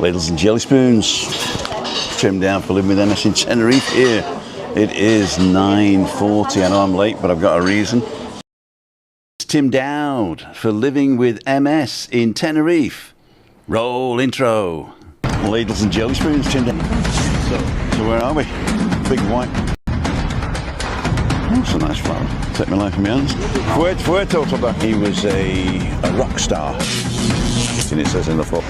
Ladles and jelly spoons. Trimmed down for living with MS in Tenerife here. It is 9:40. I know I'm late, but I've got a reason. It's Tim Dowd for living with MS in Tenerife. Roll intro. Ladles and jelly spoons, Tim Dowd. So where are we? Big white. Oh, it's a nice flower. Take my life in my hands. Fuerte Toba. He was a rock star. And it says in the foot.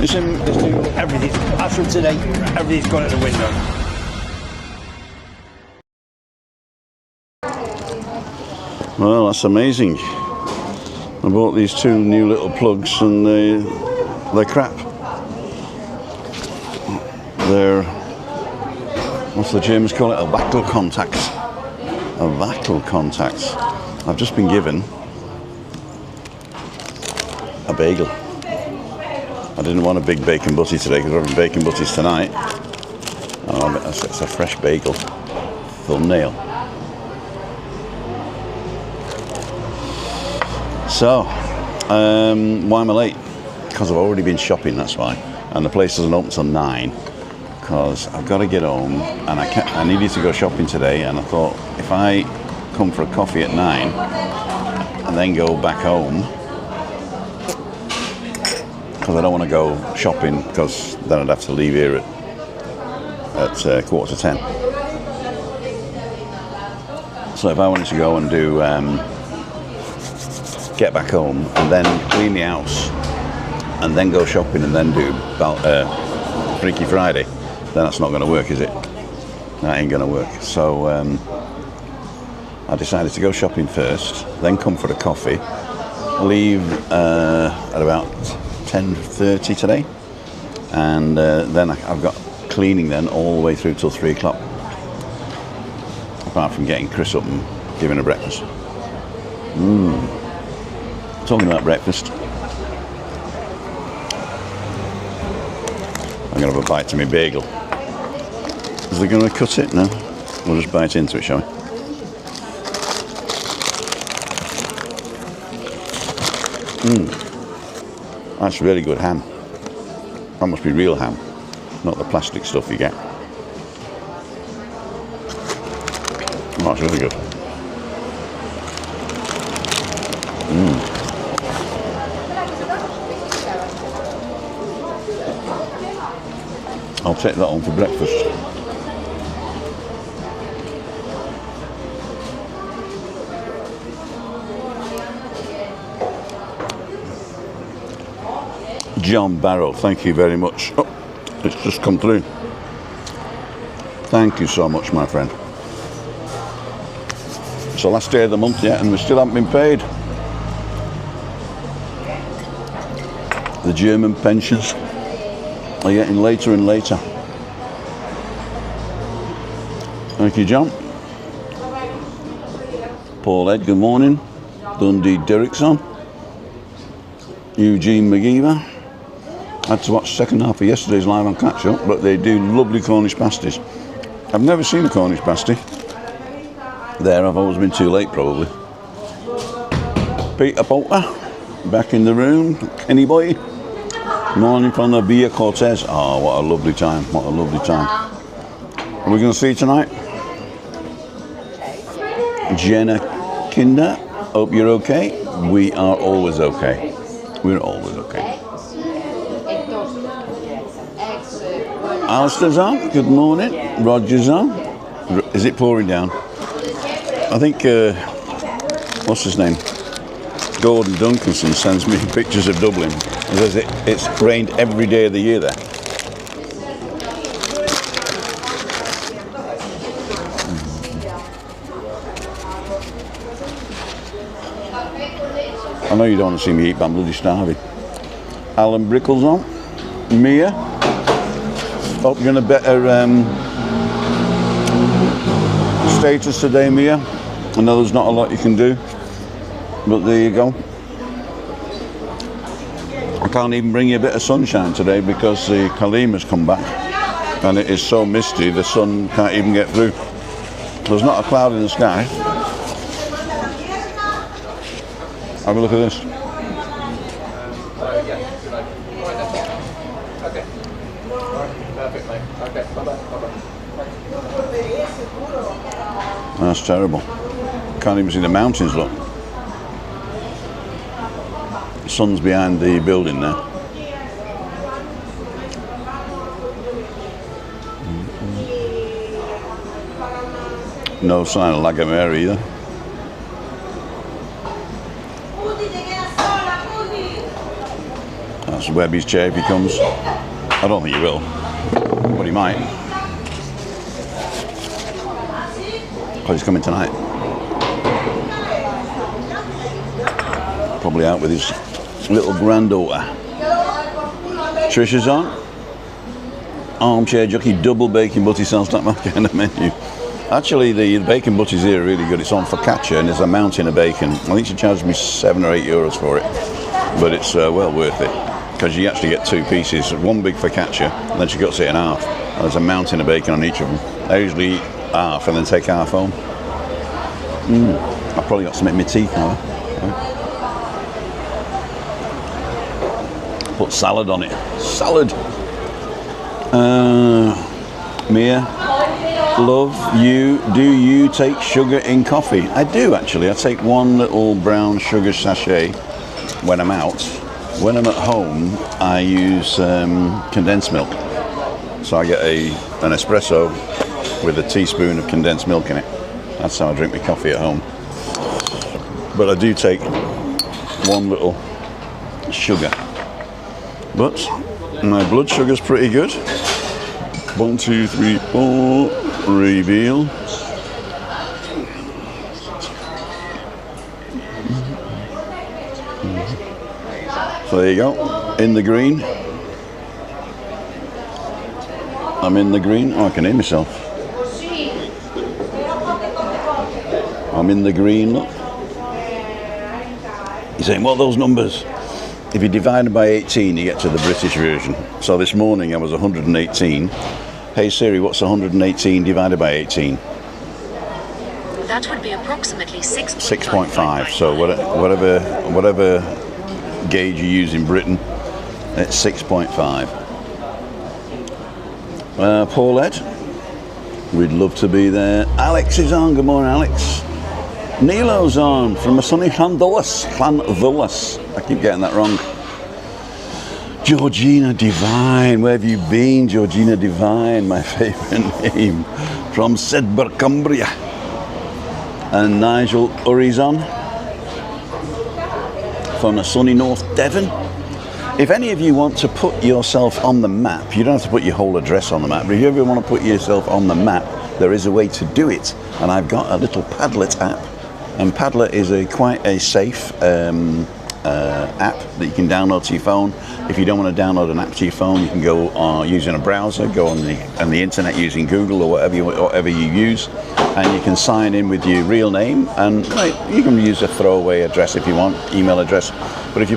Everything. As from today, everything's gone out the window. Well, that's amazing. I bought these two new little plugs and they're crap. They're, what's the Germans call it? A Wackelkontakt. A Wackelkontakt. I've just been given a bagel. I didn't want a big bacon butty today because we're having bacon butties tonight. Oh, it's a fresh bagel. Thumbnail. So, why am I late? Because I've already been shopping, that's why. And the place doesn't open till 9. Because I've got to get home and I needed to go shopping today, and I thought if I come for a coffee at 9 and then go back home, because I don't want to go shopping because then I'd have to leave here at 9:45. So if I wanted to go and do get back home and then clean the house and then go shopping and then do Freaky Friday, then that's not going to work, is it? That ain't going to work. So I decided to go shopping first, then come for a coffee, leave at about 10:30 today, and then I've got cleaning then all the way through till 3 o'clock, apart from getting Chris up and giving her breakfast. Talking about breakfast, I'm going to have a bite to my bagel. Is they going to cut it? No, we'll just bite into it, shall we? That's really good ham. That must be real ham, not the plastic stuff you get. Oh, that's really good. I'll take that on for breakfast. John Barrow, thank you very much. Oh, it's just come through. Thank you so much, my friend. It's the last day of the month yet, and we still haven't been paid. The German pensions are getting later and later. Thank you, John. Paul Ed, good morning. Dundee Derrickson. Eugene McGeever. I had to watch the second half of yesterday's live on Catch Up, but they do lovely Cornish pasties. I've never seen a Cornish pasty there. I've always been too late, probably. Peter Poulter, back in the room. Kenny boy. Morning from the Via Cortez. Oh, what a lovely time. What a lovely time. Are we going to see you tonight? Jenna Kinder, hope you're okay. We are always okay. We're always okay. Alistair's on. Good morning. Roger's on. Is it pouring down? I think, what's his name? Gordon Duncanson sends me pictures of Dublin. He says it's rained every day of the year there. I know you don't want to see me eat, but I'm bloody starving. Alan Brickle's on. Mia. Hope you're in a better status today, Mia. I know there's not a lot you can do, but there you go. I can't even bring you a bit of sunshine today because the Kalima's come back and it is so misty the sun can't even get through. There's not a cloud in the sky. Have a look at this. Okay. Perfect, mate. Okay, bye-bye. That's terrible. Can't even see the mountains, look. The sun's behind the building there. No sign of Lagomera either. That's Webby's chair if he comes. I don't think he will, but he might. Because he's coming tonight. Probably out with his little granddaughter. Trish is on. Armchair jockey, double bacon butty, sounds like my kind of menu. Actually, the bacon butties here are really good. It's on focaccia and there's a mountain of bacon. I think she charged me €7 or €8 for it, but it's well worth it because you actually get 2 pieces, one big focaccia, and then she cuts it in half. And there's a mountain of bacon on each of them. I usually eat half and then take half home. I've probably got some in my teeth now. Put salad on it. Salad. Mia, love you. Do you take sugar in coffee? I do actually. I take one little brown sugar sachet when I'm out. When I'm at home, I use condensed milk. So I get an espresso with a teaspoon of condensed milk in it. That's how I drink my coffee at home. But I do take one little sugar. But my blood sugar's pretty good. 1, 2, 3, 4. Reveal. So there you go. In the green. I'm in the green. Oh, I can hear myself. I'm in the green, look. You're saying, what are those numbers? If you divide it by 18, you get to the British version. So this morning I was 118. Hey Siri, what's 118 divided by 18? That would be approximately 6.5. So whatever gauge you use in Britain, it's 6.5. Paulette, we'd love to be there. Alex is on. Good morning, Alex. Nilo's on from a sunny Llandullas. I keep getting that wrong. Georgina Divine, where have you been? Georgina Divine, my favourite name, from Sedbergh, Cumbria. And Nigel Urizon from a sunny North Devon. If any of you want to put yourself on the map, you don't have to put your whole address on the map, but if you ever want to put yourself on the map, there is a way to do it. And I've got a little Padlet app. And Padlet is quite a safe app that you can download to your phone. If you don't want to download an app to your phone, you can go using a browser, go on the internet using Google or whatever you use, and you can sign in with your real name, and you can use a throwaway address if you want, email address. But if you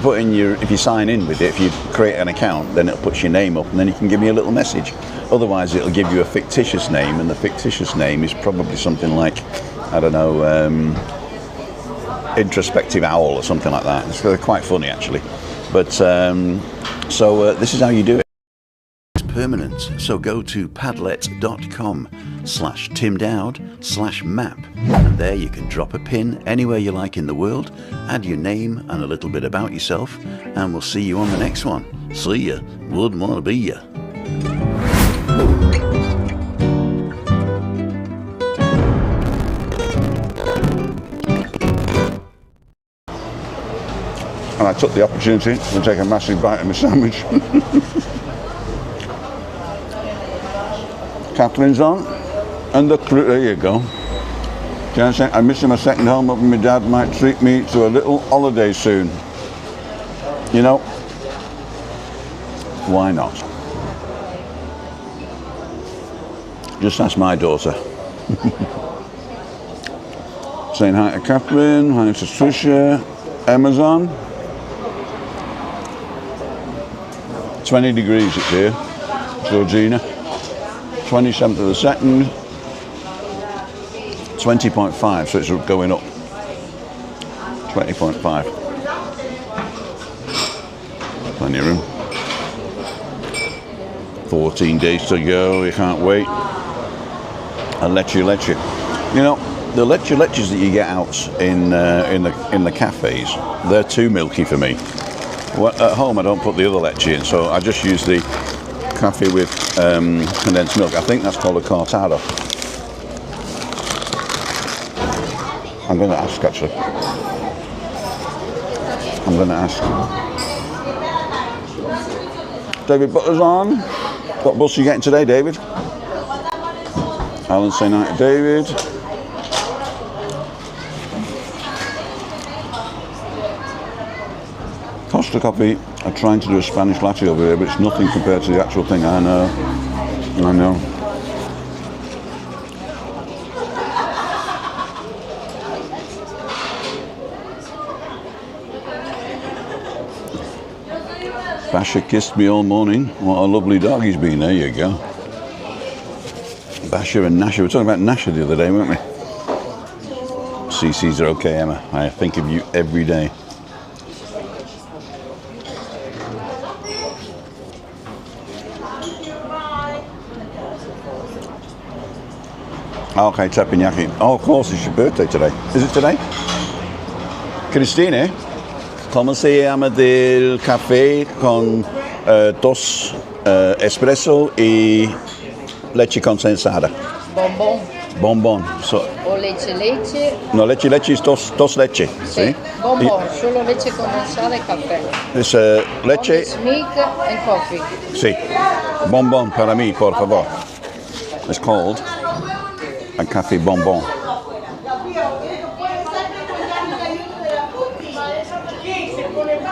sign in with it, if you create an account, then it'll put your name up, and then you can give me a little message. Otherwise, it'll give you a fictitious name, and the fictitious name is probably something like, I don't know, Introspective Owl or something like that. It's quite funny actually. But this is how you do it. It's permanent. So go to padlet.com/timdowd/map, and there you can drop a pin anywhere you like in the world, add your name and a little bit about yourself, and we'll see you on the next one. See ya. Wouldn't want to be ya. And I took the opportunity to take a massive bite of my sandwich. Catherine's on, and there you go. I'm missing my second home up, and my dad might treat me to a little holiday soon. You know, why not? Just ask my daughter. Saying hi to Catherine, hi to Tricia, Amazon. 20 degrees it's here, Georgina. 27th of the 2nd, 20.5, so it's going up. 20.5. Plenty of room. 14 days to go. You can't wait. A leche. You know, the leches that you get out in the cafes, they're too milky for me. At home, I don't put the other leche in, so I just use the coffee with condensed milk. I think that's called a cortado. I'm going to ask, actually. I'm going to ask. David Butler's on. What bus are you getting today, David? Alan, say night to David. Costa Coffee are trying to do a Spanish latte over here, but it's nothing compared to the actual thing. I know. Basher kissed me all morning. What a lovely dog he's been. There you go. Basher and Nasher. We were talking about Nasher the other day, weren't we? CC's are okay, Emma. I think of you every day. Okay, teppanyaki. Oh, of course, it's your birthday today. Is it today? Christine, ¿cómo se llama del café con dos espresso y leche condensada? Bonbon. Bonbon. O leche. No, leche es dos leche. Sí. Bonbon, solo leche condensada y café. Es leche. Milk and coffee. Sí. Bonbon para mí, por favor. It's called a café bonbon.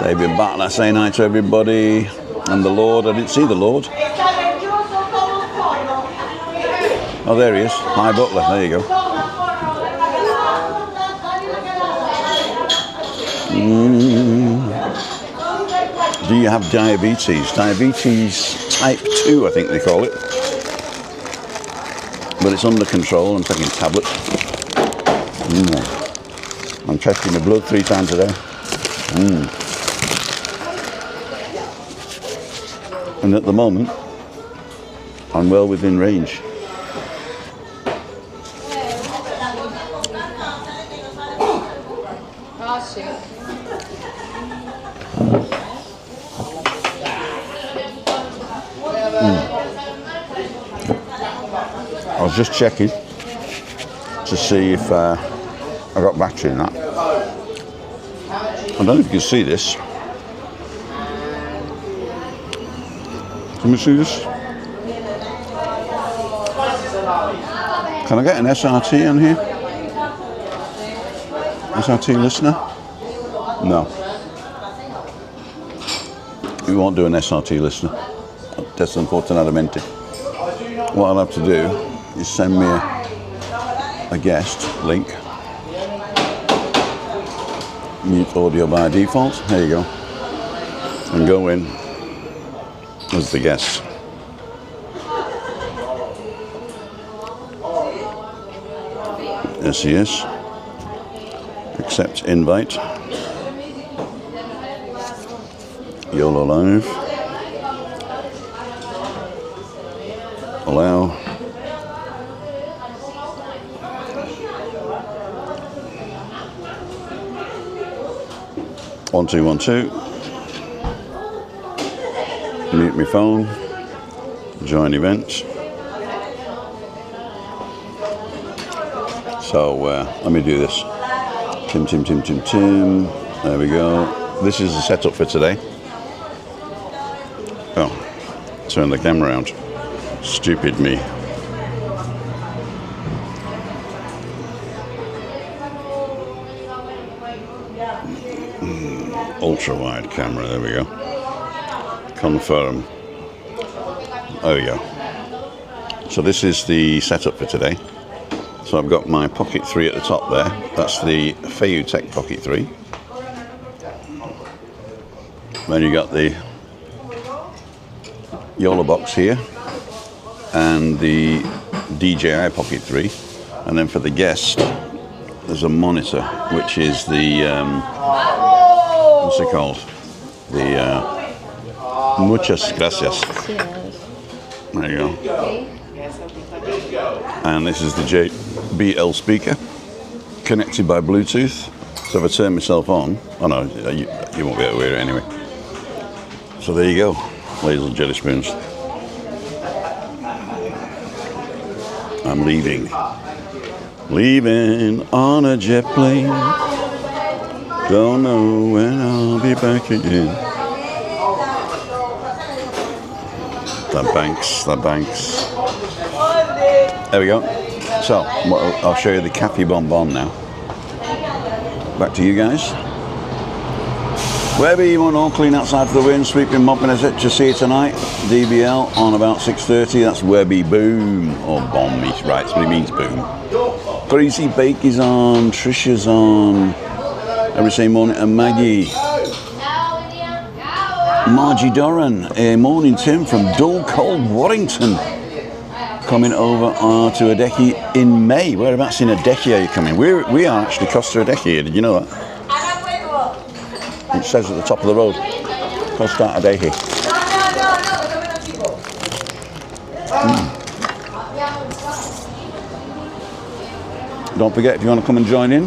David Butler saying hi to everybody. And the Lord. I didn't see the Lord. Oh, there he is. Hi, Butler. There you go. Do you have diabetes? Diabetes type 2, I think they call it. But it's under control. I'm taking tablets. I'm checking the blood 3 times a day. And at the moment, I'm well within range. I was just checking to see if I got battery in that. I don't know if you can see this. Can we see this? Can I get an SRT on here? SRT listener? No. We won't do an SRT listener. That's unfortunatamente. What I'll have to do is send me a guest link. Mute audio by default. There you go. And go in as the guest. Yes, he is. Accept invite. YOLO Live. Allow. One, two, 1, 2. Mute my phone. Join event. So let me do this. Tim. There we go. This is the setup for today. Oh, turn the camera around. Stupid me. Ultra wide camera, there we go. Confirm. There we go. So this is the setup for today. So I've got my Pocket 3 at the top there. That's the Feutech Pocket 3. Then you got the YOLO box here and the DJI Pocket 3. And then for the guest, there's a monitor, which is the what's it called? The muchas gracias. There you go. And this is the JBL speaker, connected by Bluetooth. So if I turn myself on, oh no, you won't be able to hear it anyway. So there you go, ladles and jelly spoons. I'm leaving on a jet plane. Don't know when I'll be back again. The banks. There we go. So, I'll show you the Cafe Bonbon now. Back to you guys. Wherever you want, all clean outside for the wind, sweeping, mopping, is it? Just see it tonight. DBL on about 6:30. That's Webby Boom. Or Bomb, right, that's what he means, boom. Greasy Bake is on. Trisha's on. Every same morning. And Maggie. Margie Doran. Morning, Tim, from Dull Cold, Warrington. Coming over to Adeki in May. Whereabouts in Adeki are you coming? We are actually Costa Adeki. Did you know that? It says at the top of the road, Costa Adeki. Don't forget, if you want to come and join in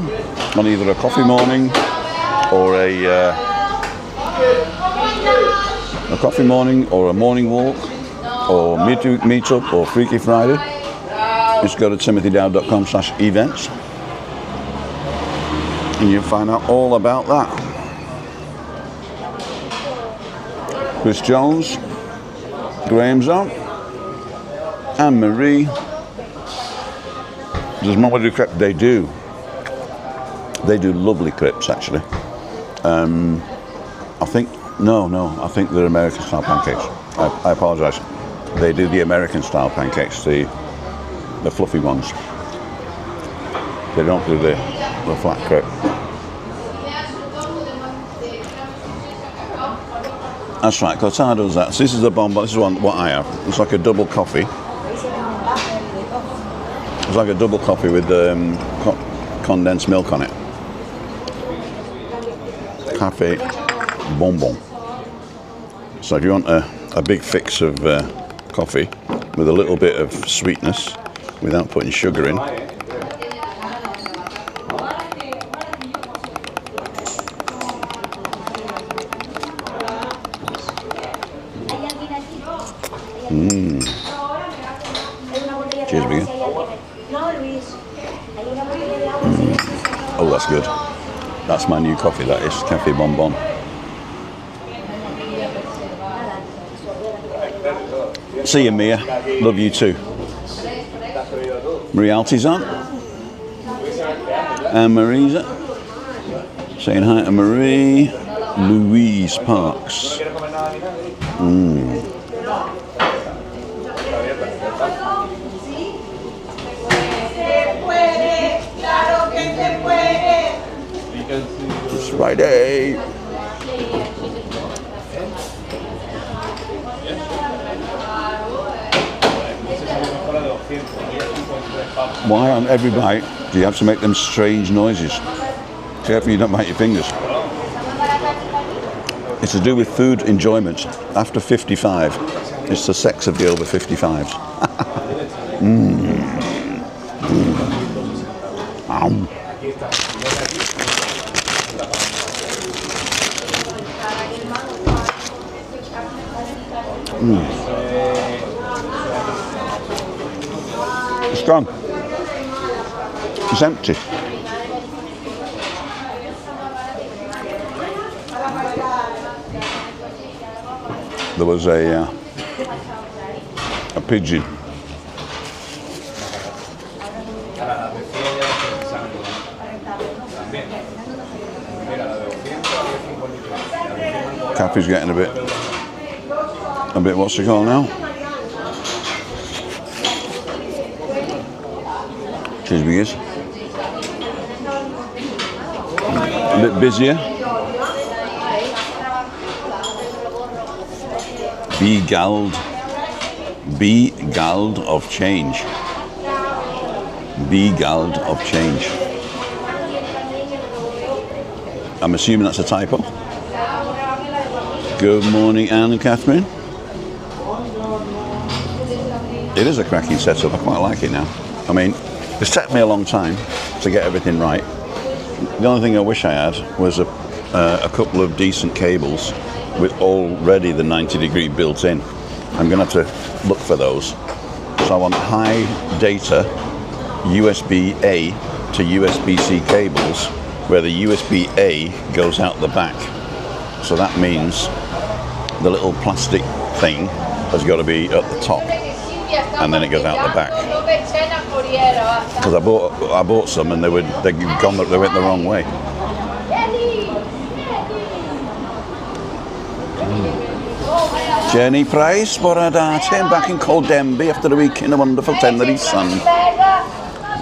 on either a coffee morning or a coffee morning or a morning walk or midweek meetup or Freaky Friday, just go to timothydowd.com/events and you'll find out all about that. Chris Jones, Graham's on, Anne Marie. Does Mama do crepe? They do. They do lovely crepes, actually. I think they're American style pancakes. I apologise. They do the American style pancakes, the fluffy ones. They don't do the flat crepe. That's right, Cortado's that. So this is the bonbon. This is what I have. It's like a double coffee. It's like a double coffee with condensed milk on it. Cafe bonbon. So if you want a big fix of coffee with a little bit of sweetness without putting sugar in, cheers, begin. Oh, that's good. That's my new coffee, that is. Cafe Bonbon. See you, Mia. Love you too. Marie Alti's on. And Marisa. Saying hi to Marie. Louise Parks. It's Friday. Why on every bite do you have to make them strange noises? Careful you don't bite your fingers. It's to do with food enjoyment. After 55, it's the sex of the over 55s. It's gone. It's empty. There was a pigeon. Cappy's getting a bit, what's it called now? Cheers, biggers. A bit busier. Be galled of change. Be galled of change. I'm assuming that's a typo. Good morning, Anne and Catherine. It is a cracking setup. I quite like it now. I mean, it's taken me a long time to get everything right. The only thing I wish I had was a couple of decent cables with already the 90-degree built in. I'm going to have to look for those. So I want high data USB-A to USB-C cables where the USB-A goes out the back. So that means the little plastic thing has got to be at the top and then it goes out the back. Because I bought some and they went the wrong way. Jenny Price, Boradate, back in Cold Denby after a week in a wonderful Tenerife sun.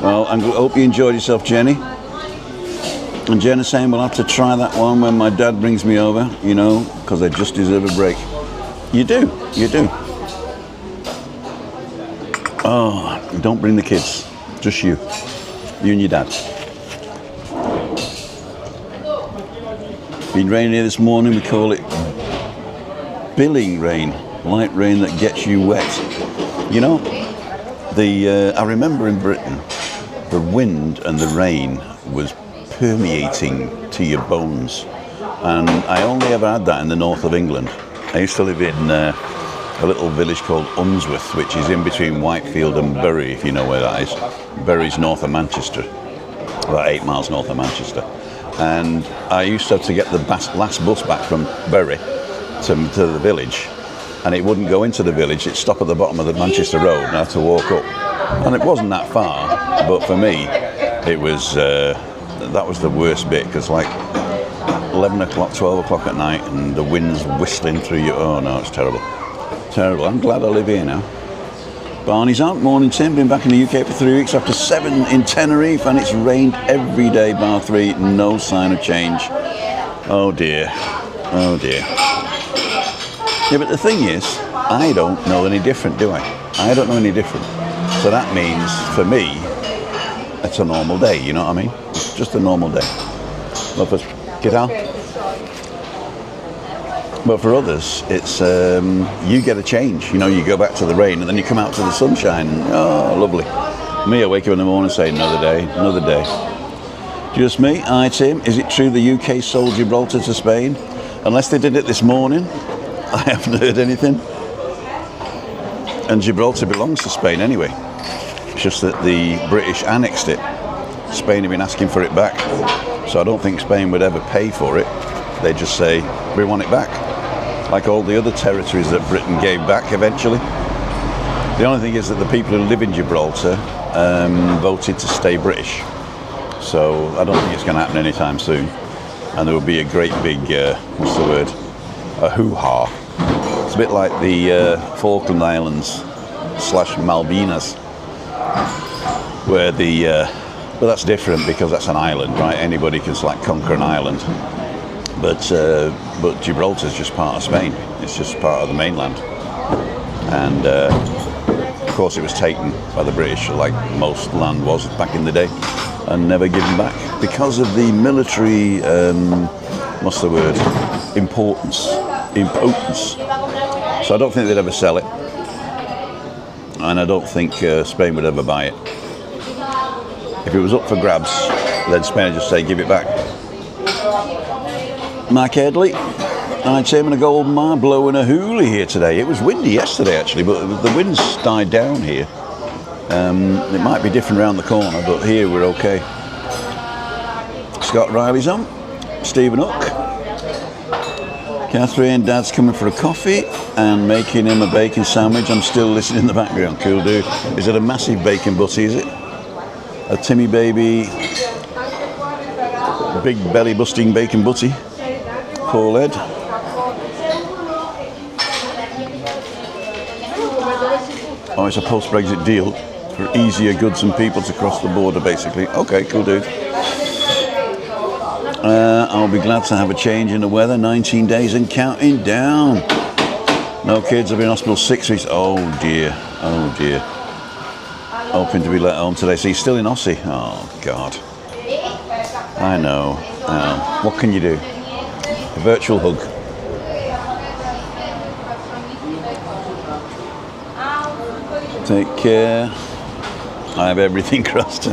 Well, I hope you enjoyed yourself, Jenny. And Jen is saying we'll have to try that one when my dad brings me over, you know, because I just deserve a break. You do. Oh, don't bring the kids, just you and your dad. Been raining here this morning, we call it billing rain, light rain that gets you wet. You know, I remember in Britain, the wind and the rain was permeating to your bones, and I only ever had that in the north of England. I used to live in a little village called Unsworth, which is in between Whitefield and Bury, if you know where that is. Bury's north of Manchester, about 8 miles north of Manchester. And I used to have to get the last bus back from Bury to the village, and it wouldn't go into the village. It'd stop at the bottom of the Manchester Road, and I had to walk up. And it wasn't that far, but for me, it was that was the worst bit, because like 11 o'clock, 12 o'clock at night, and the wind's whistling through you. Oh no, it's terrible. Terrible. I'm glad I live here now. Barney's out. Morning, Tim. Been back in the UK for 3 weeks after 7 in Tenerife, and it's rained every day, bar 3. No sign of change. Oh dear. Oh dear. Yeah, but the thing is, I don't know any different, do I? I don't know any different. So that means, for me, it's a normal day, you know what I mean? It's just a normal day. But for But for others, it's you get a change. You know, you go back to the rain and then you come out to the sunshine. Oh, lovely. Me, I wake up in the morning and say, another day, another day. Just me. Hi, Tim. Is it true the UK sold Gibraltar to Spain? Unless they did it this morning, I haven't heard anything. And Gibraltar belongs to Spain anyway. It's just that the British annexed it. Spain have been asking for it back. So I don't think Spain would ever pay for it. They just say, we want it back. Like all the other territories that Britain gave back eventually. The only thing is that the people who live in Gibraltar voted to stay British. So I don't think it's going to happen anytime soon. And there will be a great big, what's the word? A hoo-ha. It's a bit like the Falkland Islands / Malvinas, where but that's different because that's an island, right? Anybody can like conquer an island. But Gibraltar's just part of Spain. It's just part of the mainland. And of course it was taken by the British, like most land was back in the day, and never given back because of the military, what's the word, impotence. So I don't think they'd ever sell it, and I don't think Spain would ever buy it. If it was up for grabs, then Spain would just say, give it back. Mike Headley, I'd say I'm going to go over blowing a hoolie here today. It was windy yesterday actually, but the wind's died down here. It might be different around the corner, but here we're okay. Scott Riley's on, Stephen Hook. Catherine, Dad's coming for a coffee and making him a bacon sandwich. I'm still listening in the background. Cool dude. Is it a massive bacon butty, is it? A Timmy baby, big belly busting bacon butty. Paul Ed. Oh, it's a post-Brexit deal for easier goods and people to cross the border, basically. Okay, cool dude. I'll be glad to have a change in the weather. 19 days and counting down. No kids, I've been in hospital 6 weeks. Oh dear, oh dear. Hoping to be let home today. So he's still in Aussie. Oh God. I know. What can you do? A virtual hug. Take care. I have everything crossed.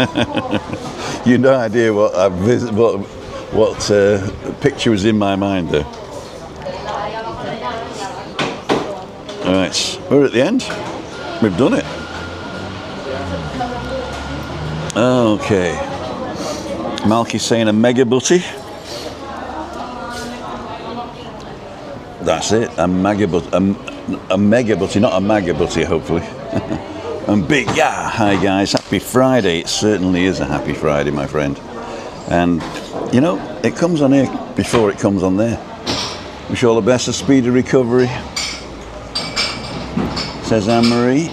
You no idea what picture was in my mind there. Alright, we're at the end. We've done it. Okay. Malky's saying a mega butty. That's it, a mega butty, not a mega butty, hopefully. And big, yeah, hi guys, happy Friday. It certainly is a happy Friday, my friend. And, you know, it comes on here before it comes on there. Wish you all the best, a speedy recovery. Says Anne-Marie.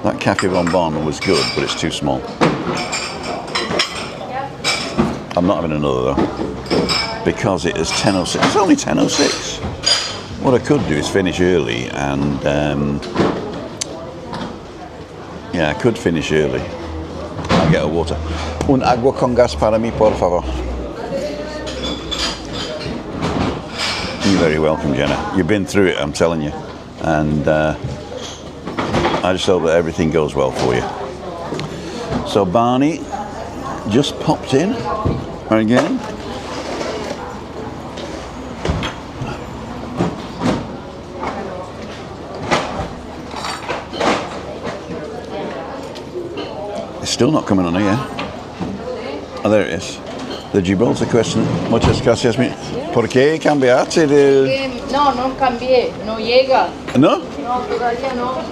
That Cafe Bonbon was good, but it's too small. I'm not having another though, because it is 10:06. It's only 10:06. What I could do is finish early and, yeah, I could finish early. I'll get a water. Un agua con gas para mí, por favor. You're very welcome, Jenna. You've been through it, I'm telling you. And I just hope that everything goes well for you. So Barney just popped in again. It's still not coming on here. Oh, there it is. The Gibraltar question. Muchas gracias. ¿Por qué cambiaste de...? No, no cambié. No llega. ¿No? No, todavía no.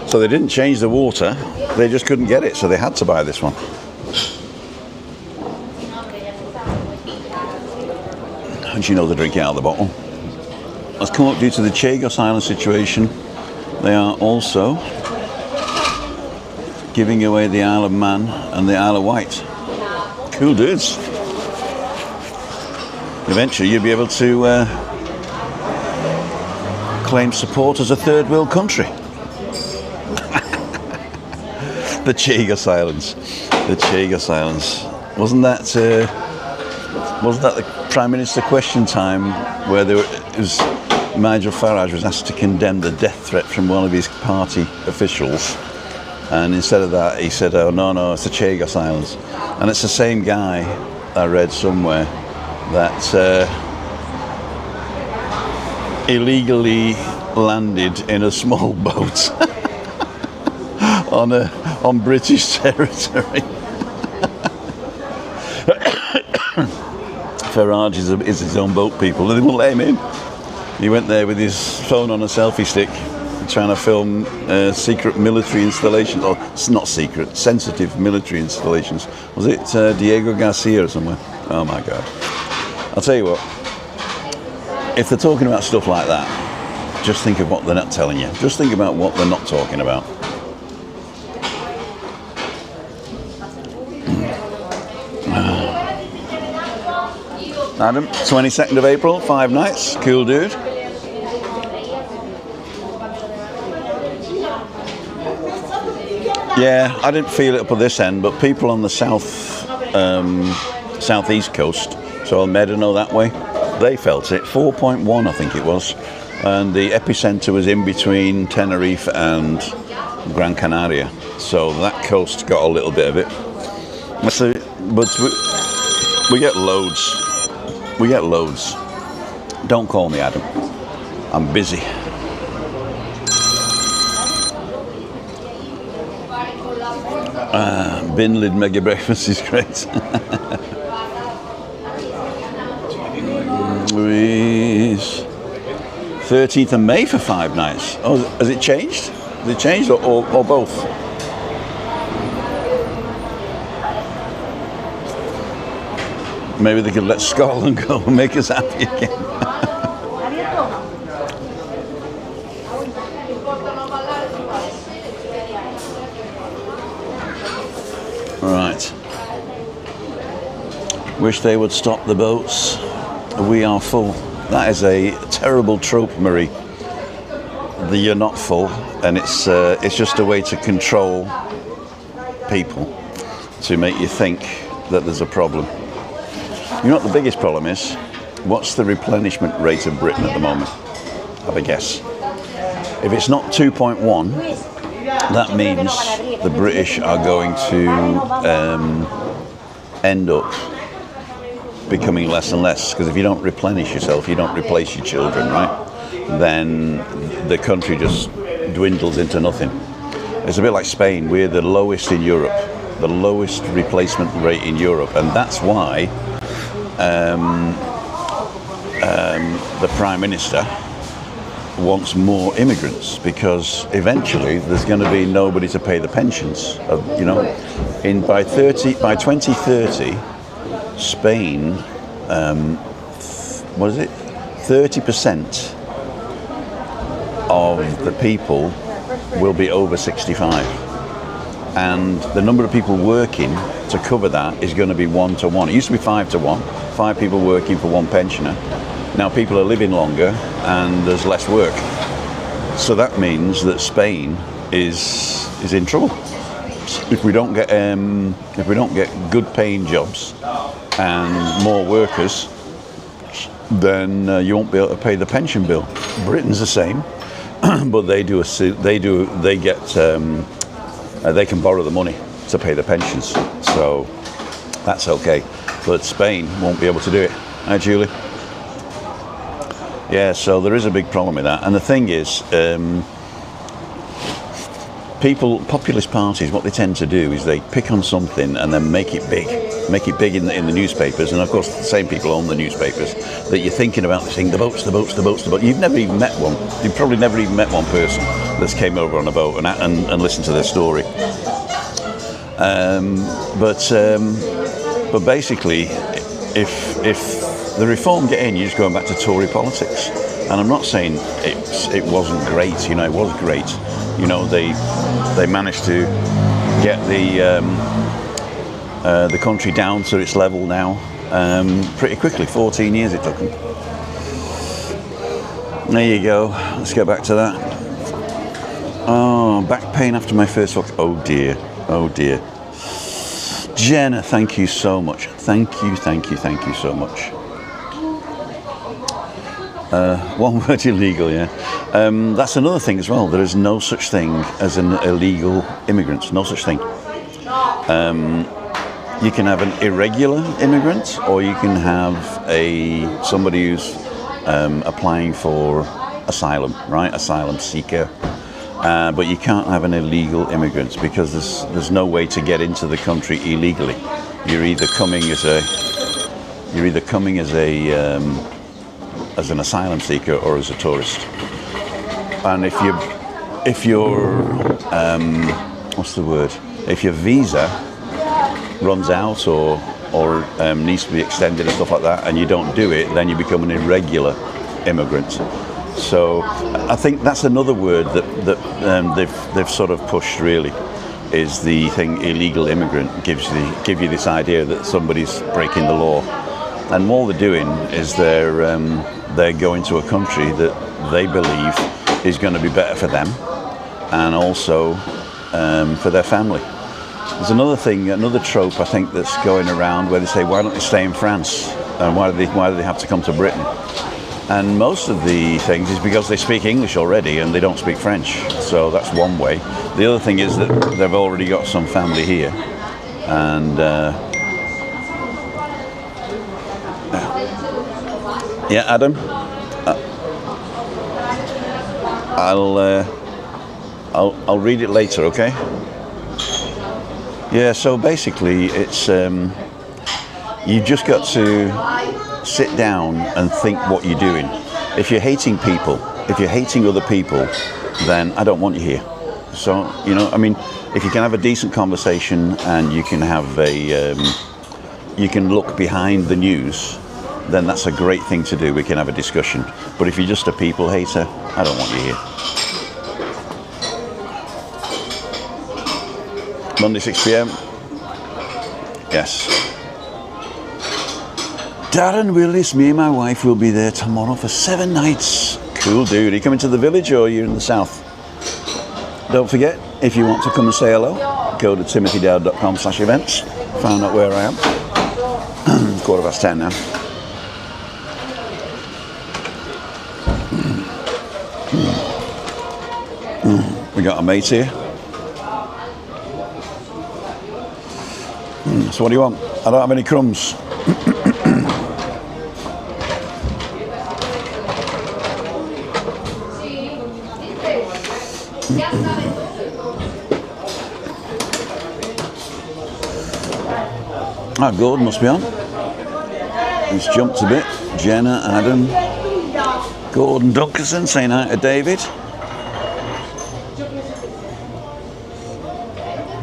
So they didn't change the water, they just couldn't get it, so they had to buy this one. And you know they're drinking out of the bottle. Let's come up due to the Chagos Island situation. They are also giving away the Isle of Man and the Isle of Wight. Cool dudes. Eventually you'll be able to claim support as a third world country. The Chagos Islands. The Chagos Islands. Wasn't that the Prime Minister question time where Nigel Farage was asked to condemn the death threat from one of his party officials, and instead of that he said, oh no, it's the Chagos Islands. And it's the same guy, I read somewhere, that illegally landed in a small boat on British territory. Farage is his own boat people, and they wouldn't let him in. He went there with his phone on a selfie stick, trying to film secret military installations, or not secret, sensitive military installations. Was it Diego Garcia or somewhere? Oh my God. I'll tell you what, if they're talking about stuff like that, just think of what they're not telling you. Just think about what they're not talking about. Adam, 22nd of April, 5 nights, cool dude. Yeah, I didn't feel it up at this end, but people on the southeast coast, so Medano that way, they felt it. 4.1 I think it was, and the epicenter was in between Tenerife and Gran Canaria, so that coast got a little bit of it. But we get loads. We get loads. Don't call me, Adam. I'm busy. Bin lid mega breakfast is great. 13th of May for 5 nights. Oh, has it changed? Has it changed or both? Maybe they could let Scotland go and make us happy again. Right. Wish they would stop the boats. We are full. That is a terrible trope, Marie. The you're not full, and it's just a way to control people, to make you think that there's a problem. You know what the biggest problem is? what's the replenishment rate of Britain at the moment? Have a guess. If it's not 2.1, that means the British are going to end up becoming less and less, because if you don't replenish yourself, you don't replace your children, right? Then the country just dwindles into nothing. It's a bit like Spain. We're the lowest in Europe, the lowest replacement rate in Europe, and that's why the Prime Minister wants more immigrants, because eventually there's going to be nobody to pay the pensions. You know, by 2030, Spain, what is it? 30% of the people will be over 65, and the number of people working to cover that is going to be 1 to 1. It used to be 5 to 1, 5 people working for 1 pensioner. Now people are living longer and there's less work, so that means that Spain is in trouble. If we don't get good paying jobs and more workers, then you won't be able to pay the pension bill. Britain's the same, but they can borrow the money to pay the pensions, so that's okay. But Spain won't be able to do it. Hi, Julie. Yeah, so there is a big problem with that. And the thing is, populist parties, what they tend to do is they pick on something and then make it big in the newspapers. And of course, the same people own the newspapers that you're thinking about, saying the boats. You've never even met one. You've probably never even met one person that's came over on a boat and listened to their story. But basically, if the Reform get in, you're just going back to Tory politics. And I'm not saying it wasn't great. You know, it was great. You know, they managed to get the country down to its level now pretty quickly. 14 years it took them. There you go. Let's get back to that. Oh, back pain after my first walk. Oh dear. Jenna, thank you so much. Thank you so much. One word, illegal, yeah. That's another thing as well. There is no such thing as an illegal immigrant. No such thing. You can have an irregular immigrant, or you can have somebody who's applying for asylum, right? Asylum seeker. But you can't have an illegal immigrant, because there's no way to get into the country illegally. You're either coming as an asylum seeker or as a tourist. And if your visa runs out or needs to be extended and stuff like that, and you don't do it, then you become an irregular immigrant. So I think that's another word that they've sort of pushed, really, is the thing illegal immigrant. Give you this idea that somebody's breaking the law, and all they're doing is they're going to a country that they believe is going to be better for them and also for their family. There's another trope I think that's going around where they say, why don't they stay in France, and why do they have to come to Britain? And most of the things is because they speak English already and they don't speak French. So that's one way. The other thing is that they've already got some family here, and yeah, Adam, I'll read it later, okay? Yeah. So basically, it's you've just got to sit down and think what you're doing. If you're hating people, if you're hating other people, then I don't want you here. So, you know, I mean, if you can have a decent conversation and you can have you can look behind the news, then that's a great thing to do. We can have a discussion. But if you're just a people hater, I don't want you here. Monday 6 p.m. Yes. Darren Willis, me and my wife will be there tomorrow for 7 nights. Cool, dude. Are you coming to the village or are you in the south? Don't forget, if you want to come and say hello, go to timothydowd.com/events. Find out where I am. 10:15 now. We got a mate here. So what do you want? I don't have any crumbs. Ah, Gordon must be on. He's jumped a bit. Jenna, Adam, Gordon Dunkerson saying hi to David.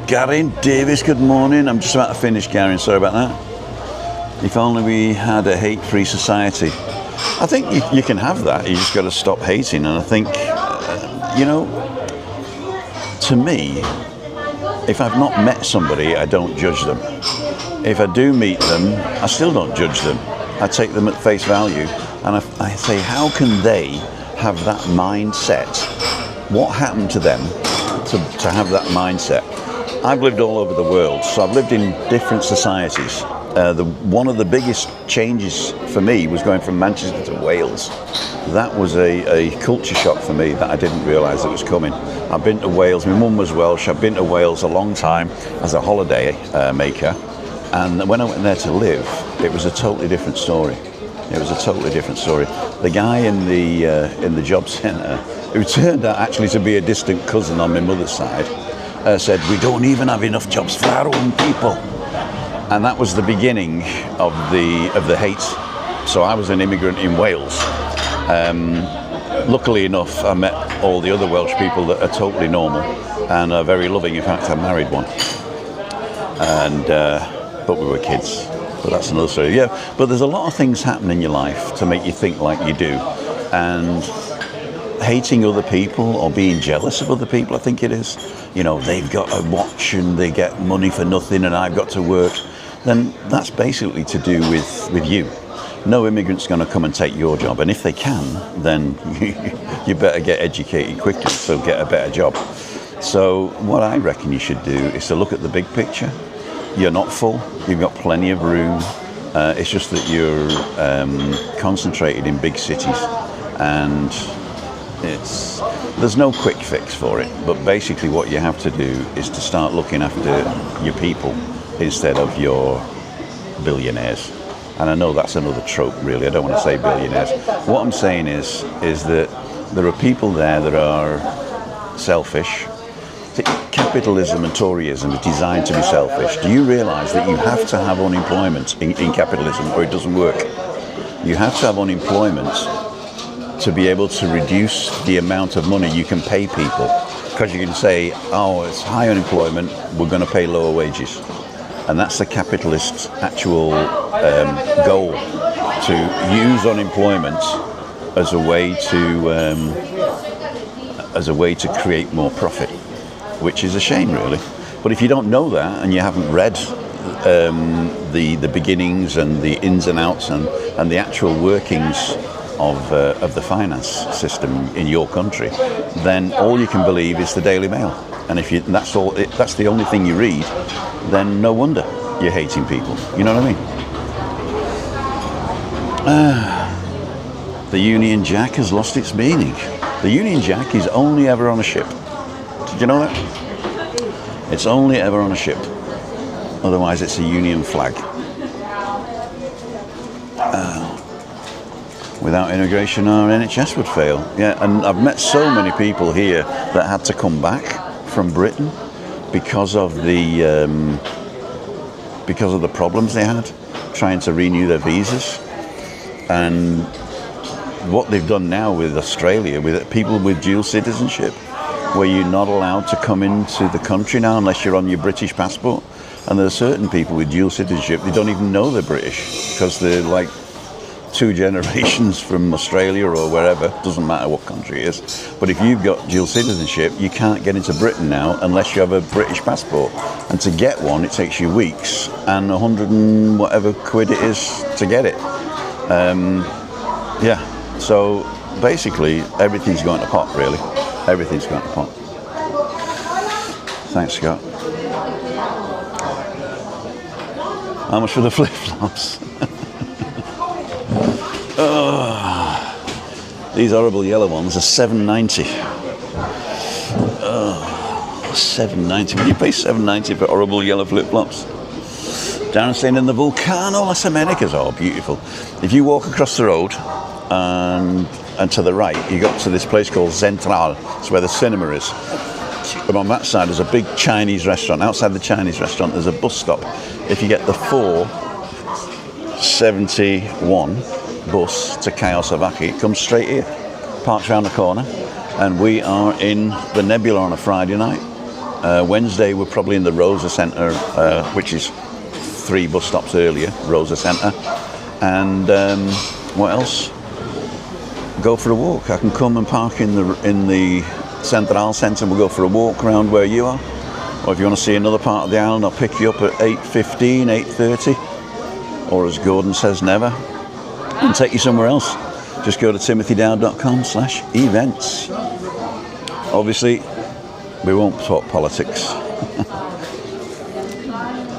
Gary Davis, good morning. I'm just about to finish, Gary, sorry about that. If only we had a hate-free society. I think you can have that, you just got to stop hating. And I think, you know, to me, if I've not met somebody, I don't judge them. If I do meet them, I still don't judge them. I take them at face value, and I say, how can they have that mindset? What happened to them to have that mindset? I've lived all over the world, so I've lived in different societies. One of the biggest changes for me was going from Manchester to Wales. That was a culture shock for me that I didn't realise it was coming. I've been to Wales, my mum was Welsh, I've been to Wales a long time as a holiday maker, and when I went there to live, it was a totally different story. It was a totally different story. The guy in the job centre, who turned out actually to be a distant cousin on my mother's side, said, we don't even have enough jobs for our own people. And that was the beginning of the hate. So I was an immigrant in Wales. Luckily enough, I met all the other Welsh people that are totally normal and are very loving. In fact, I married one. But we were kids. But that's another story. Yeah, but there's a lot of things happen in your life to make you think like you do. And hating other people or being jealous of other people, I think it is. You know, they've got a watch and they get money for nothing and I've got to work. Then that's basically to do with you. No immigrant's going to come and take your job. And if they can, then you better get educated quickly, so get a better job. So what I reckon you should do is to look at the big picture. You're not full. You've got plenty of room. It's just that you're concentrated in big cities. And there's no quick fix for it, but basically what you have to do is to start looking after your people instead of your billionaires. And I know that's another trope, really. I don't want to say billionaires. What I'm saying is that there are people there that are selfish. Capitalism and Toryism is designed to be selfish. Do you realise that you have to have unemployment in capitalism or it doesn't work? You have to have unemployment to be able to reduce the amount of money you can pay people, because you can say, oh, it's high unemployment, we're going to pay lower wages. And that's the capitalist's actual goal, to use unemployment as a way to create more profit, which is a shame, really. But if you don't know that and you haven't read the beginnings and the ins and outs and the actual workings of the finance system in your country, then all you can believe is the Daily Mail. And if that's the only thing you read, then no wonder you're hating people. You know what I mean? The Union Jack has lost its meaning. The Union Jack is only ever on a ship. Did you know that? It's only ever on a ship. Otherwise, it's a Union flag. Without immigration, our NHS would fail. Yeah, and I've met so many people here that had to come back from Britain because of the problems they had trying to renew their visas. And what they've done now with Australia, with people with dual citizenship, where you're not allowed to come into the country now unless you're on your British passport. And there are certain people with dual citizenship, they don't even know they're British because they're like 2 generations from Australia or wherever, doesn't matter what country it is. But if you've got dual citizenship, you can't get into Britain now unless you have a British passport. And to get one, it takes you weeks and 100 and whatever quid it is to get it. Yeah, so basically everything's going to pot, really. Everything's going to pot. Thanks, Scott. How much for the flip-flops? Oh, these horrible yellow ones are $7.90. Oh. £7.90. Will you pay £7.90 for horrible yellow flip-flops? Darren saying in the Vulcano Las Americas. Oh, beautiful. If you walk across the road and to the right, you got to this place called Central. It's where the cinema is. And on that side, there's a big Chinese restaurant. Outside the Chinese restaurant, there's a bus stop. If you get the 471 bus to Kawasaki, it comes straight here. Parks around the corner. And we are in the Nebula on a Friday night. Wednesday, we're probably in the Rosa Centre, which is 3 bus stops earlier, Rosa Centre. And what else? Go for a walk. I can come and park in the Central Centre. We'll go for a walk around where you are. Or if you want to see another part of the island, I'll pick you up at 8:15, 8:30. Or as Gordon says, never. And take you somewhere else. Just go to timothydowd.com/events. Obviously, we won't talk politics.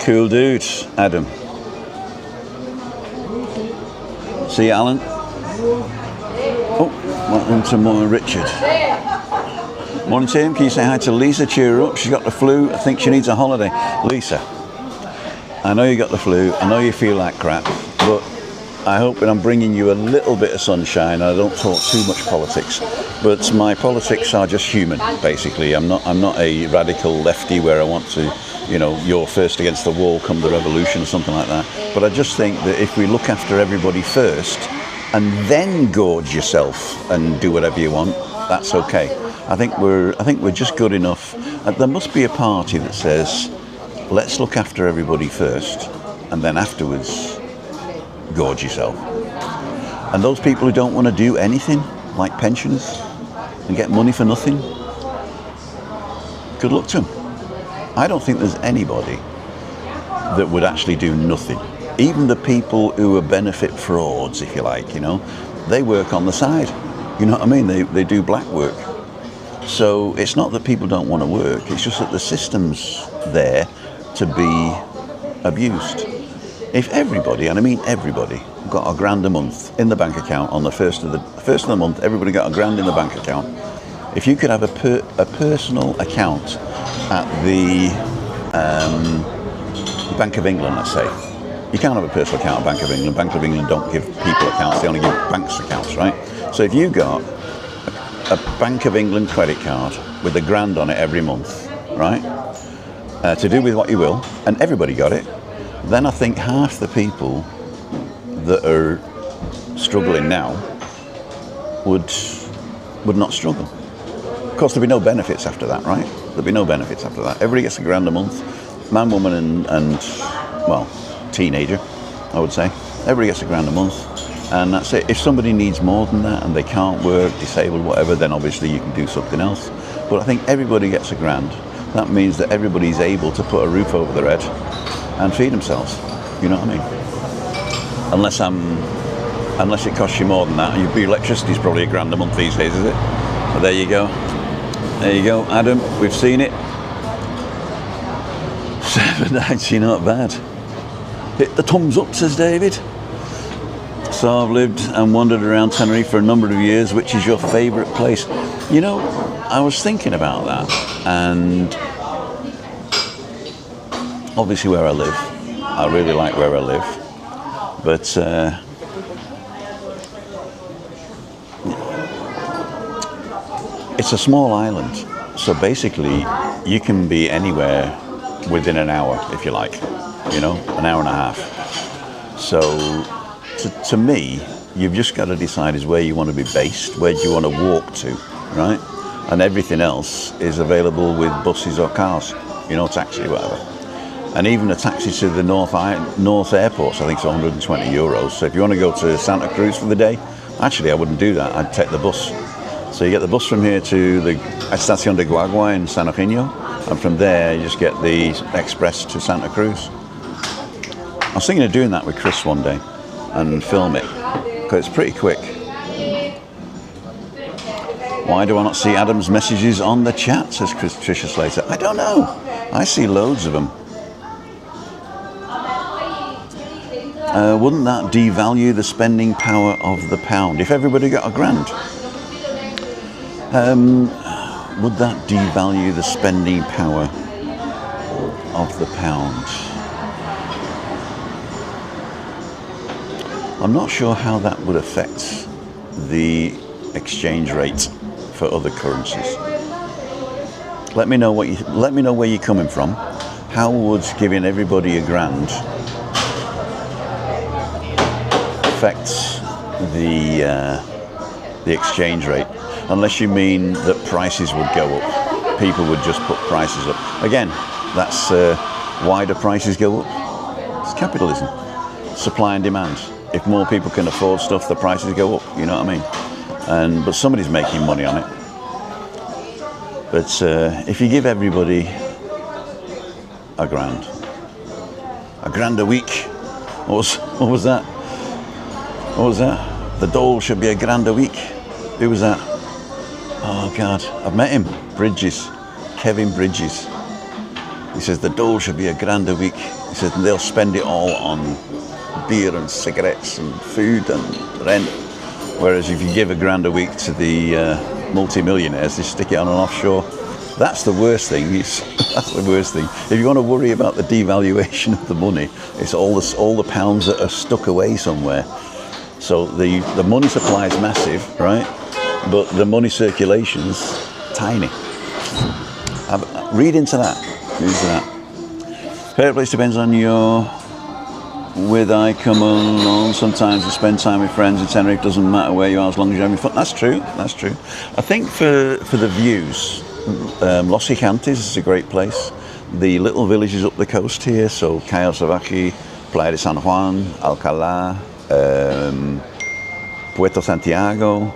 Cool dude, Adam. See you, Alan. Oh, welcome to more Richard. Morning, Tim. Can you say hi to Lisa? Cheer her up. She's got the flu. I think she needs a holiday. Lisa, I know you got the flu. I know you feel like crap, but I hope that I'm bringing you a little bit of sunshine. I don't talk too much politics, but my politics are just human, basically. I'm not a radical lefty where I want to, you're first against the wall, come the revolution or something like that. But I just think that if we look after everybody first and then gorge yourself and do whatever you want, that's okay. I think we're just good enough. There must be a party that says, let's look after everybody first, and then afterwards, gorge yourself. And those people who don't want to do anything, like pensions, and get money for nothing, good luck to them. I don't think there's anybody that would actually do nothing. Even the people who are benefit frauds, if you like, they work on the side. You know what I mean? They do black work. So it's not that people don't want to work, it's just that the system's there to be abused. If everybody, and I mean everybody, got £1,000 a month in the bank account on the first of the month, everybody got £1,000 in the bank account. If you could have a personal account at the Bank of England, let's say. You can't have a personal account at Bank of England. Bank of England don't give people accounts, they only give banks accounts, right? So if you got a Bank of England credit card with £1,000 on it every month, right? To do with what you will, and everybody got it, then I think half the people that are struggling now would not struggle. Of course, there'd be no benefits after that, right? There'd be no benefits after that. Everybody gets £1,000 a month, man, woman, and teenager, I would say. Everybody gets £1,000 a month, and that's it. If somebody needs more than that and they can't work, disabled, whatever, then obviously you can do something else. But I think everybody gets £1,000. That means that everybody's able to put a roof over their head and feed themselves. You know what I mean? Unless it costs you more than that. Your electricity's probably £1,000 a month these days, is it? But there you go. There you go, Adam. We've seen it. £7.90, not bad. Hit the thumbs up, says David. So I've lived and wandered around Tenerife for a number of years. Which is your favourite place? I was thinking about that, and obviously where I live. I really like where I live, but it's a small island, so basically you can be anywhere within an hour, if you like, an hour and a half. So to me, you've just got to decide is where you want to be based, where do you want to walk to, right? And everything else is available with buses or cars, taxi, whatever. And even a taxi to the North Airports, I think it's €120. So if you want to go to Santa Cruz for the day, actually I wouldn't do that, I'd take the bus. So you get the bus from here to the Estación de Guagua in San Eugenio, and from there you just get the express to Santa Cruz. I was thinking of doing that with Chris one day and film it, because it's pretty quick. Why do I not see Adam's messages on the chat, says Tricia Slater. I don't know. I see loads of them. Wouldn't that devalue the spending power of the pound if everybody got £1,000? would that devalue the spending power of the pound? I'm not sure how that would affect the exchange rate for other currencies. Let me know where you're coming from. How would giving everybody £1,000 affect the exchange rate? Unless you mean that prices would go up, people would just put prices up. Again, that's why do prices go up? It's capitalism, supply and demand. If more people can afford stuff, the prices go up. You know what I mean? But somebody's making money on it. But if you give everybody £1,000 a week, what was that? What was that? The dole should be £1,000 a week. Who was that? Oh God, I've met him. Bridges, Kevin Bridges. He says the dole should be £1,000 a week. He says they'll spend it all on beer and cigarettes and food and rent. Whereas if you give £1,000 a week to the multi-millionaires, they stick it on an offshore. That's the worst thing. That's the worst thing. If you want to worry about the devaluation of the money, it's all the pounds that are stuck away somewhere. So the money supply is massive, right? But the money circulation's tiny. Read into that. Favorite place depends on your. With I come along, sometimes I spend time with friends in Tenerife. Doesn't matter where you are as long as you're having fun. That's true. That's true. I think for the views, Los Gigantes is a great place. The little villages up the coast here, so Cayo Savaki, Playa de San Juan, Alcalá, Puerto Santiago,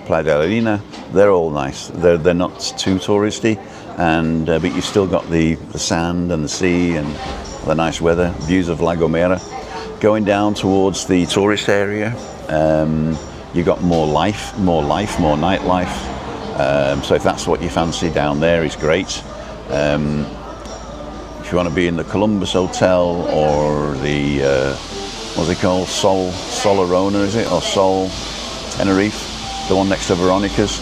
Playa de la Arena, they're all nice. They're not too touristy, and but you've still got the sand and the sea and the nice weather, views of La Gomera. Going down towards the tourist area, you've got more nightlife. So if that's what you fancy, down there is great. If you want to be in the Columbus Hotel or the what's it called, Sol Arona, is it, or Sol Tenerife, the one next to Veronica's,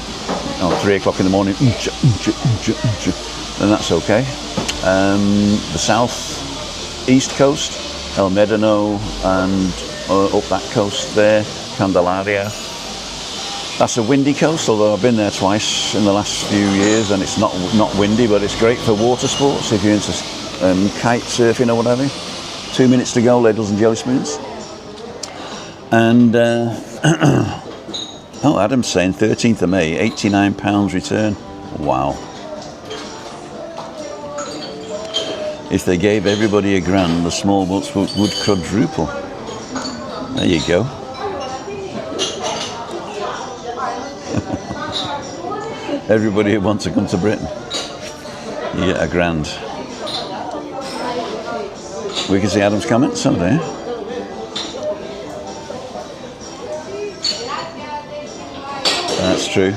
3 o'clock in the morning, then that's okay. The south east coast, El Medano, and up that coast there, Candelaria. That's a windy coast, although I've been there twice in the last few years, and it's not windy, but it's great for water sports if you're into kite surfing or whatever. 2 minutes to go, ladles and jelly spoons. And oh, Adam's saying 13th of May, £89 return. Wow. If they gave everybody £1,000, the small boats would quadruple. There you go. Everybody who wants to come to Britain, you get £1,000. We can see Adam's comments over there. That's true.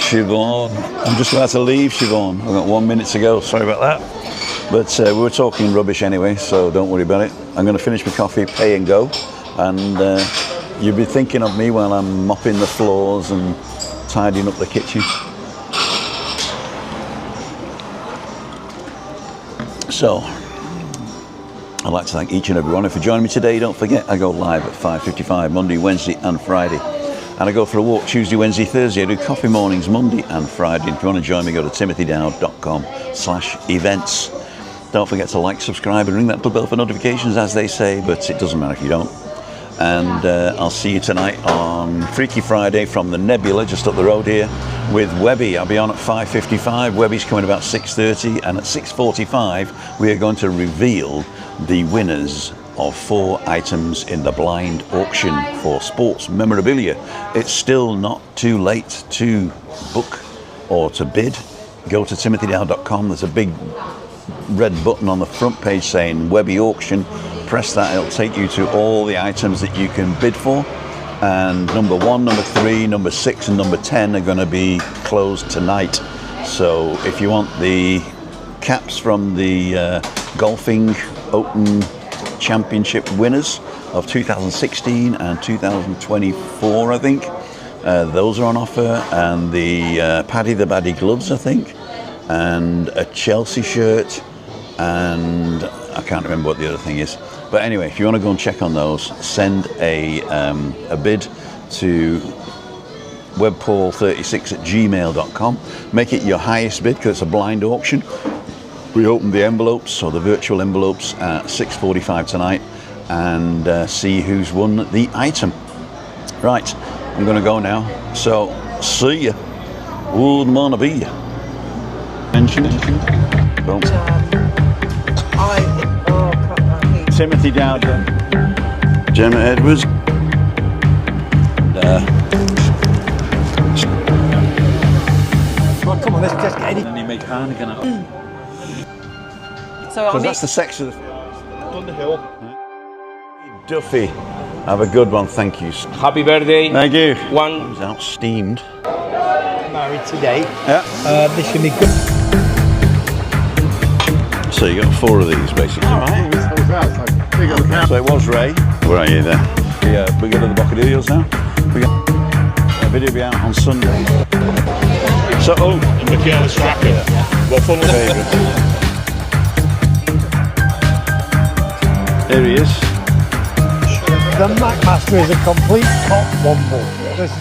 Siobhan, I'm just about to leave, Siobhan. I've got 1 minute to go, sorry about that. But we were talking rubbish anyway, so don't worry about it. I'm going to finish my coffee, pay and go. And you'll be thinking of me while I'm mopping the floors and tidying up the kitchen. So, I'd like to thank each and every one for joining me today. Don't forget, I go live at 5:55 Monday, Wednesday and Friday. And I go for a walk Tuesday, Wednesday, Thursday. I do coffee mornings Monday and Friday. If you want to join me, go to timothydowd.com/events. Don't forget to like, subscribe and ring that little bell for notifications, as they say, but it doesn't matter if you don't. And I'll see you tonight on Freaky Friday from the Nebula, just up the road here, with Webby. I'll be on at 5:55. Webby's coming about 6:30, and at 6:45 we are going to reveal the winners of 4 items in the blind auction for sports memorabilia. It's still not too late to book or to bid. Go to timothydowd.com. There's a big red button on the front page saying Webby Auction. Press that, it'll take you to all the items that you can bid for. And number 1, number 3, number 6 and number 10 are going to be closed tonight. So if you want the caps from the golfing open Championship winners of 2016 and 2024, I think. Those are on offer, and the Paddy the Baddy gloves, I think, and a Chelsea shirt, and I can't remember what the other thing is. But anyway, if you want to go and check on those, send a bid to webpaul36@gmail.com. Make it your highest bid, because it's a blind auction. We open the envelopes, or the virtual envelopes, at 6:45 tonight, and see who's won the item. Right, I'm going to go now. So, see ya. Would wanna be ya. Mention it. Boom. Timothy Dowden, Gemma Edwards. Well, come on, let's just get any. And you make Heineken out. So I'll Because meet. that's the sex of the Underhill. Duffy. Have a good one, thank you. Happy birthday. Thank you. One. He's out steamed. Married today. Yeah. This can be good. So you got 4 of these basically. All right. So it was Ray. Where are you there? Yeah, we go to the Bocadillos now. We got a video will be out on Sunday. So, oh, Michaela Strachan. What fun was it? favourite. Here he is. The Macmaster is a complete top womble. This is